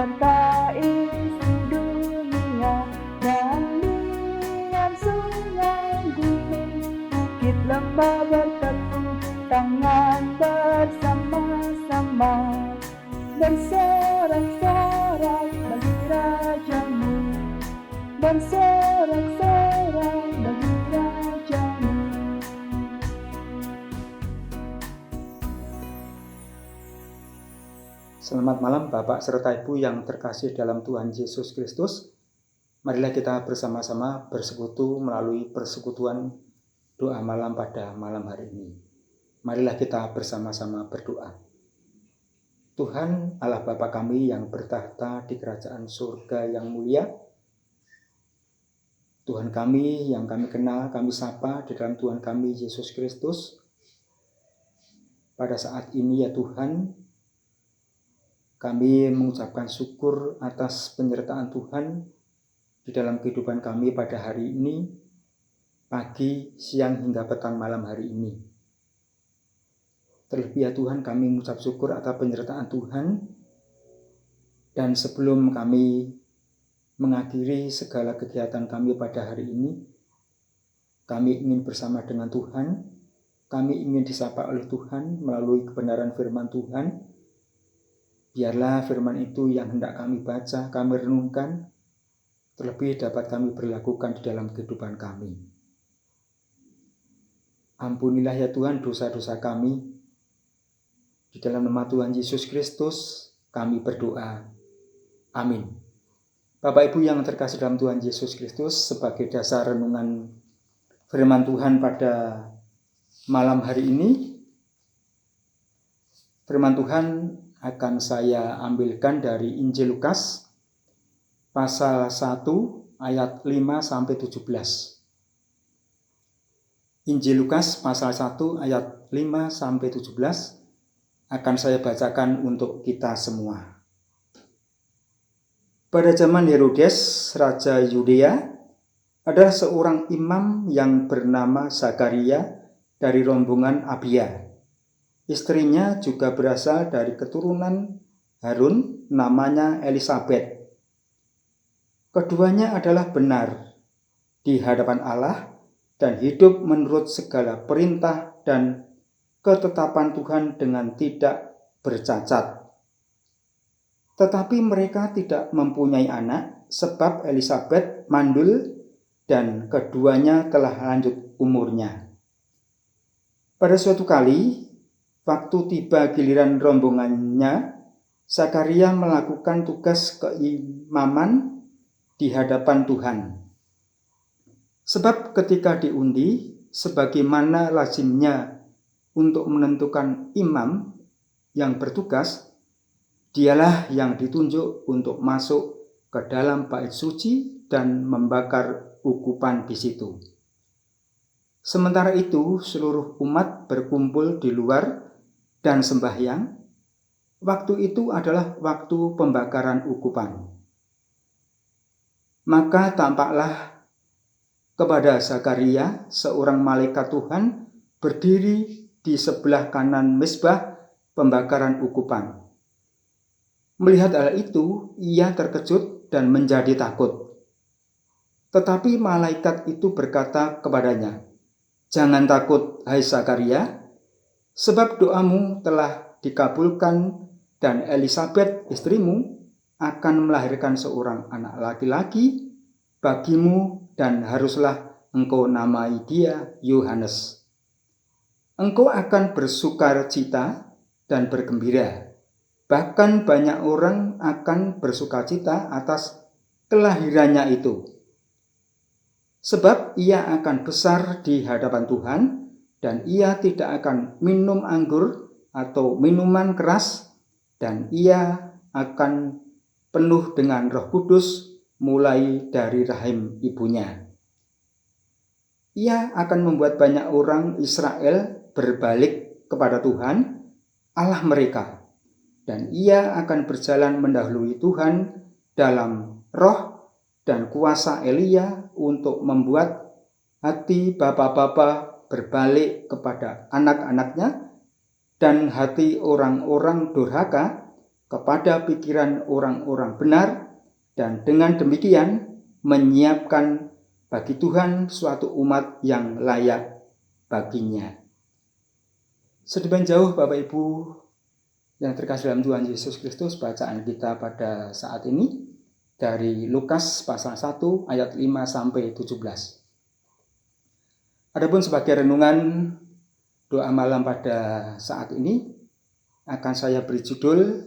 menyertai dunia dan lihat sungai gunung, bukit lembah bertepuk tangan bersama-sama, bersorak-sorak bagi rajamu, bersorak-sorak bagi rajamu. Selamat malam Bapak serta Ibu yang terkasih dalam Tuhan Yesus Kristus. Marilah kita bersama-sama bersekutu melalui persekutuan doa malam pada malam hari ini. Marilah kita bersama-sama berdoa. Tuhan Allah Bapa kami yang bertahta di kerajaan surga yang mulia, Tuhan kami yang kami kenal, kami sapa di dalam Tuhan kami Yesus Kristus. Pada saat ini ya Tuhan, kami mengucapkan syukur atas penyertaan Tuhan di dalam kehidupan kami pada hari ini, pagi, siang, hingga petang malam hari ini. Terlebih ya Tuhan, kami mengucap syukur atas penyertaan Tuhan. Dan sebelum kami mengakhiri segala kegiatan kami pada hari ini, kami ingin bersama dengan Tuhan, kami ingin disapa oleh Tuhan melalui kebenaran firman Tuhan. Biarlah firman itu yang hendak kami baca, kami renungkan, terlebih dapat kami berlakukan di dalam kehidupan kami. Ampunilah ya Tuhan dosa-dosa kami. Di dalam nama Tuhan Yesus Kristus kami berdoa. Amin. Bapak Ibu yang terkasih dalam Tuhan Yesus Kristus, sebagai dasar renungan firman Tuhan pada malam hari ini, firman Tuhan akan saya ambilkan dari Injil Lukas pasal 1 ayat 5-17. Injil Lukas pasal 1 ayat 5-17 akan saya bacakan untuk kita semua. Pada zaman Herodes, Raja Yudea, ada seorang imam yang bernama Zakaria dari rombongan Abia. Istrinya juga berasal dari keturunan Harun, namanya Elisabet. Keduanya adalah benar di hadapan Allah dan hidup menurut segala perintah dan ketetapan Tuhan dengan tidak bercacat. Tetapi mereka tidak mempunyai anak sebab Elisabet mandul dan keduanya telah lanjut umurnya. Pada suatu kali, waktu tiba giliran rombongannya, Zakaria melakukan tugas keimaman di hadapan Tuhan. Sebab ketika diundi, sebagaimana lazimnya untuk menentukan imam yang bertugas, dialah yang ditunjuk untuk masuk ke dalam bait suci dan membakar ukupan di situ. Sementara itu, seluruh umat berkumpul di luar dan sembahyang. Waktu itu adalah waktu pembakaran ukupan. Maka tampaklah kepada Zakaria seorang malaikat Tuhan berdiri di sebelah kanan mezbah pembakaran ukupan. Melihat hal itu, ia terkejut dan menjadi takut. Tetapi malaikat itu berkata kepadanya, "Jangan takut, hai Zakaria, sebab doamu telah dikabulkan dan Elisabet istrimu akan melahirkan seorang anak laki-laki bagimu dan haruslah engkau namai dia Yohanes. Engkau akan bersukacita dan bergembira. Bahkan banyak orang akan bersukacita atas kelahirannya itu. Sebab ia akan besar di hadapan Tuhan dan ia tidak akan minum anggur atau minuman keras dan ia akan penuh dengan Roh Kudus mulai dari rahim ibunya. Ia akan membuat banyak orang Israel berbalik kepada Tuhan, Allah mereka, dan ia akan berjalan mendahului Tuhan dalam roh dan kuasa Elia untuk membuat hati bapa-bapa berbalik kepada anak-anaknya dan hati orang-orang durhaka kepada pikiran orang-orang benar, dan dengan demikian menyiapkan bagi Tuhan suatu umat yang layak baginya. Sedemikian jauh Bapak Ibu yang terkasih dalam Tuhan Yesus Kristus, bacaan kita pada saat ini dari Lukas pasal 1 ayat 5 sampai 17. Adapun sebagai renungan doa malam pada saat ini akan saya beri judul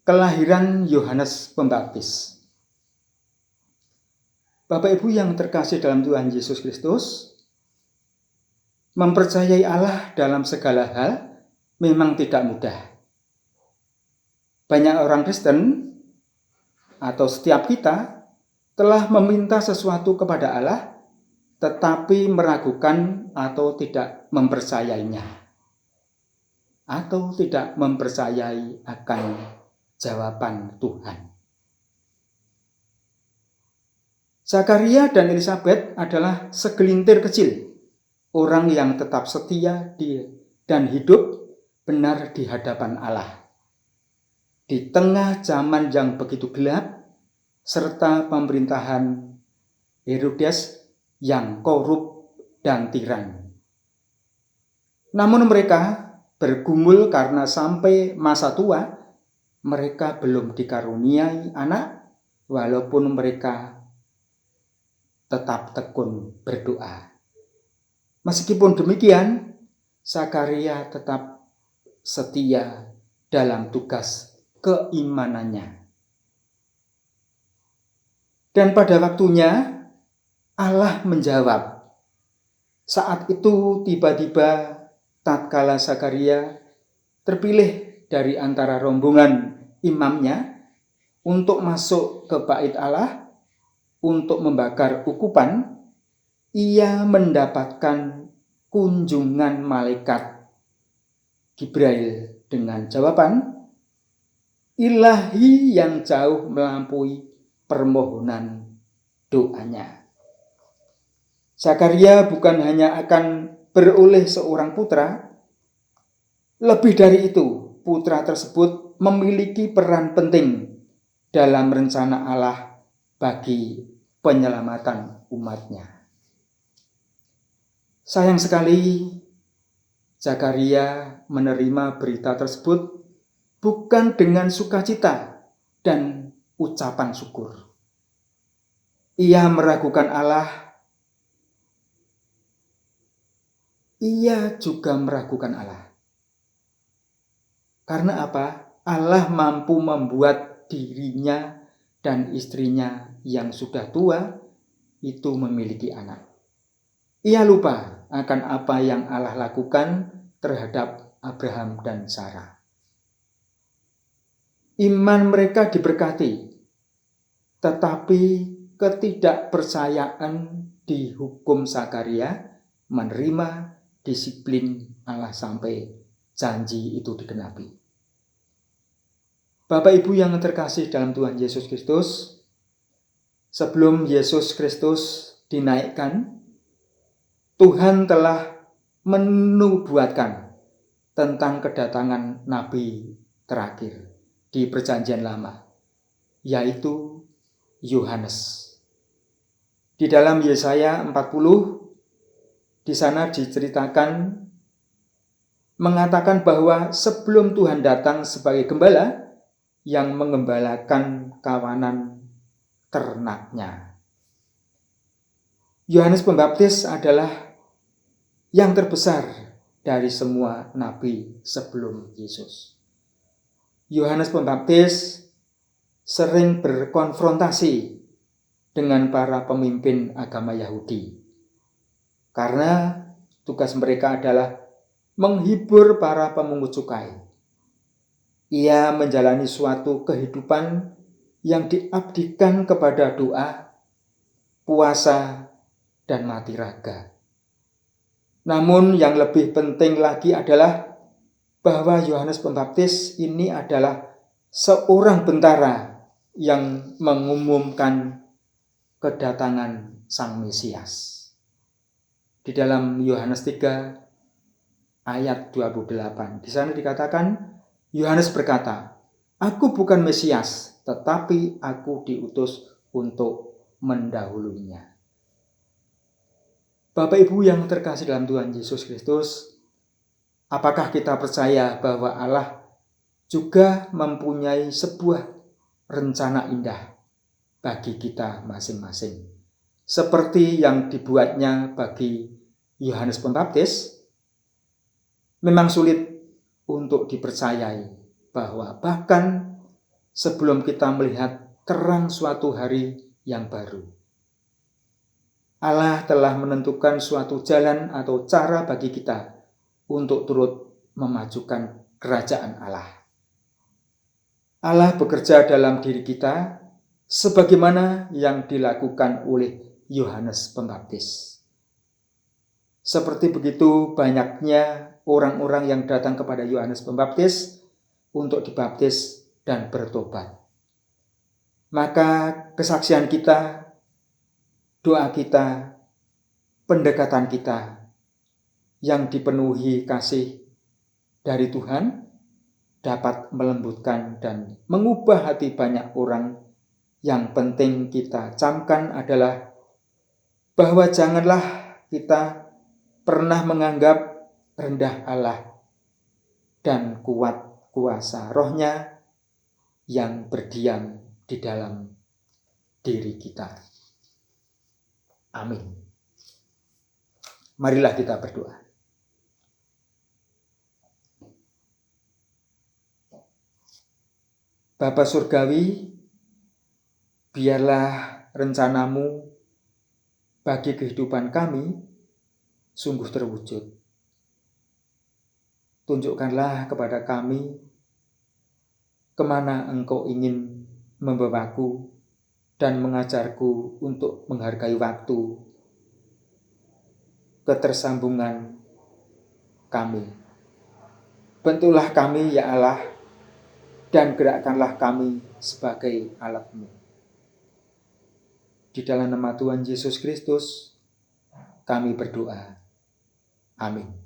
Kelahiran Yohanes Pembaptis. Bapak Ibu yang terkasih dalam Tuhan Yesus Kristus, mempercayai Allah dalam segala hal memang tidak mudah. Banyak orang Kristen atau setiap kita telah meminta sesuatu kepada Allah tetapi meragukan atau tidak mempercayainya, atau tidak mempercayai akan jawaban Tuhan. Zakaria dan Elizabeth adalah segelintir kecil orang yang tetap setia dan hidup benar di hadapan Allah. Di tengah zaman yang begitu gelap, serta pemerintahan Herodes yang korup dan tiran. Namun mereka bergumul karena sampai masa tua, mereka belum dikaruniai anak, walaupun mereka tetap tekun berdoa. Meskipun demikian, Zakaria tetap setia dalam tugas keimanannya. Dan pada waktunya Allah menjawab. Saat itu tiba-tiba tatkala Zakaria terpilih dari antara rombongan imamnya untuk masuk ke bait Allah untuk membakar ukupan, ia mendapatkan kunjungan malaikat Gibril dengan jawaban ilahi yang jauh melampaui permohonan doanya. Zakaria bukan hanya akan beroleh seorang putra, lebih dari itu, putra tersebut memiliki peran penting dalam rencana Allah bagi penyelamatan umatnya. Sayang sekali, Zakaria menerima berita tersebut bukan dengan sukacita dan ucapan syukur. Ia meragukan Allah. Ia juga meragukan Allah. Karena apa? Allah mampu membuat dirinya dan istrinya yang sudah tua itu memiliki anak. Ia lupa akan apa yang Allah lakukan terhadap Abraham dan Sarah. Iman mereka diberkati, tetapi ketidakpercayaan di hukum Zakaria menerima disiplin Allah sampai janji itu digenapi. Bapak Ibu yang terkasih dalam Tuhan Yesus Kristus, sebelum Yesus Kristus dinaikkan, Tuhan telah menubuatkan tentang kedatangan Nabi terakhir di Perjanjian Lama, yaitu Yohanes. Di dalam Yesaya 40, di sana diceritakan, mengatakan bahwa sebelum Tuhan datang sebagai gembala yang mengembalakan kawanan ternaknya. Yohanes Pembaptis adalah yang terbesar dari semua nabi sebelum Yesus. Yohanes Pembaptis sering berkonfrontasi dengan para pemimpin agama Yahudi, karena tugas mereka adalah menghibur para pemungut cukai. Ia menjalani suatu kehidupan yang diabdikan kepada doa, puasa, dan mati raga. Namun yang lebih penting lagi adalah bahwa Yohanes Pembaptis ini adalah seorang bentara yang mengumumkan kedatangan Sang Mesias. Di dalam Yohanes 3 ayat 28, di sana dikatakan, Yohanes berkata, Aku bukan Mesias, tetapi aku diutus untuk mendahulunya. Bapak Ibu yang terkasih dalam Tuhan Yesus Kristus, apakah kita percaya bahwa Allah juga mempunyai sebuah rencana indah bagi kita masing-masing, seperti yang dibuatnya bagi Yohanes Pembaptis? Memang sulit untuk dipercayai bahwa bahkan sebelum kita melihat terang suatu hari yang baru, Allah telah menentukan suatu jalan atau cara bagi kita untuk turut memajukan kerajaan Allah. Allah bekerja dalam diri kita sebagaimana yang dilakukan oleh Yohanes Pembaptis. Seperti begitu banyaknya orang-orang yang datang kepada Yohanes Pembaptis untuk dibaptis dan bertobat. Maka kesaksian kita, doa kita, pendekatan kita yang dipenuhi kasih dari Tuhan dapat melembutkan dan mengubah hati banyak orang. Yang penting kita camkan adalah bahwa janganlah kita pernah menganggap rendah Allah dan kuat kuasa Roh-Nya yang berdiam di dalam diri kita. Amin. Marilah kita berdoa. Bapa Surgawi, biarlah rencana-Mu bagi kehidupan kami sungguh terwujud. Tunjukkanlah kepada kami kemana Engkau ingin membawaku dan mengajarku untuk menghargai waktu, ketersambungan kami. Bentuklah kami ya Allah, dan gerakkanlah kami sebagai alat-Mu. Di dalam nama Tuhan Yesus Kristus, kami berdoa. Amin.